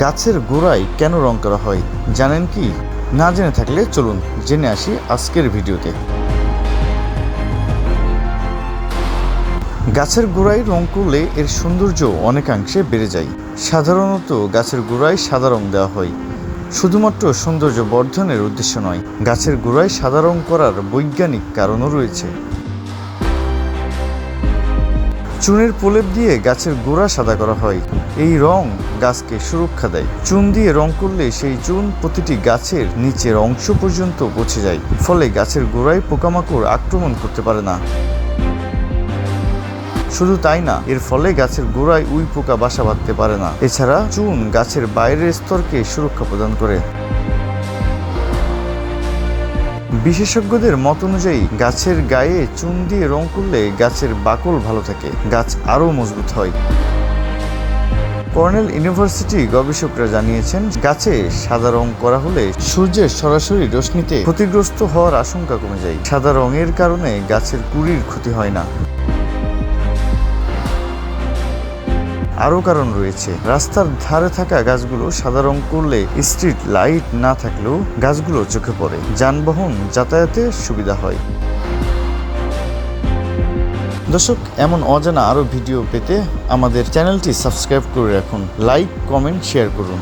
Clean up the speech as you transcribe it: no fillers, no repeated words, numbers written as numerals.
গাছের গোড়ায় কেন রং করা হয় জানেন কি? না জেনে থাকলে চলুন জেনে আসি আজকের ভিডিওতে। গাছের গোড়ায় রং করলে এর সৌন্দর্য অনেকাংশে বেড়ে যায়। সাধারণত গাছের গোড়ায় সাদা রং দেওয়া হয় শুধুমাত্র সৌন্দর্য বর্ধনের উদ্দেশ্য নয়, গাছের গোড়ায় সাদা রং করার বৈজ্ঞানিক কারণও রয়েছে। চুনের প্রলেপ দিয়ে গাছের গোড়া সাদা করা হয়। এই রং গাছকে সুরক্ষা দেয়। চুন দিয়ে রং করলে সেই চুন প্রতিটি গাছের নিচের অংশ পর্যন্ত পৌঁছে যায়, ফলে গাছের গোড়ায় পোকামাকড় আক্রমণ করতে পারে না। শুধু তাই না, এর ফলে গাছের গোড়ায় উই পোকা বাসা বাঁধতে পারে না। এছাড়া চুন গাছের বাইরের স্তরকে সুরক্ষা প্রদান করে। বিশেষজ্ঞদের মত অনুযায়ী গাছের গায়ে চুন দিয়ে রং করলে গাছের বাকল ভালো থাকে, গাছ আরও মজবুত হয়। কর্নেল ইউনিভার্সিটি গবেষকরা জানিয়েছেন, গাছে সাদা রং করা হলে সূর্যের সরাসরি রশ্মিতে ক্ষতিগ্রস্ত হওয়ার আশঙ্কা কমে যায়। সাদা রঙের কারণে গাছের কুঁড়ির ক্ষতি হয় না। আরও কারণ রয়েছে। রাস্তার ধারে থাকা গাছগুলো সাদা রং করলে স্ট্রিট লাইট না থাকলেও গাছগুলো চোখে পড়ে, যানবাহন যাতায়াতে সুবিধা হয়। দর্শক, এমন অজানা আরও ভিডিও পেতে আমাদের চ্যানেলটি সাবস্ক্রাইব করে রাখুন, লাইক, কমেন্ট, শেয়ার করুন।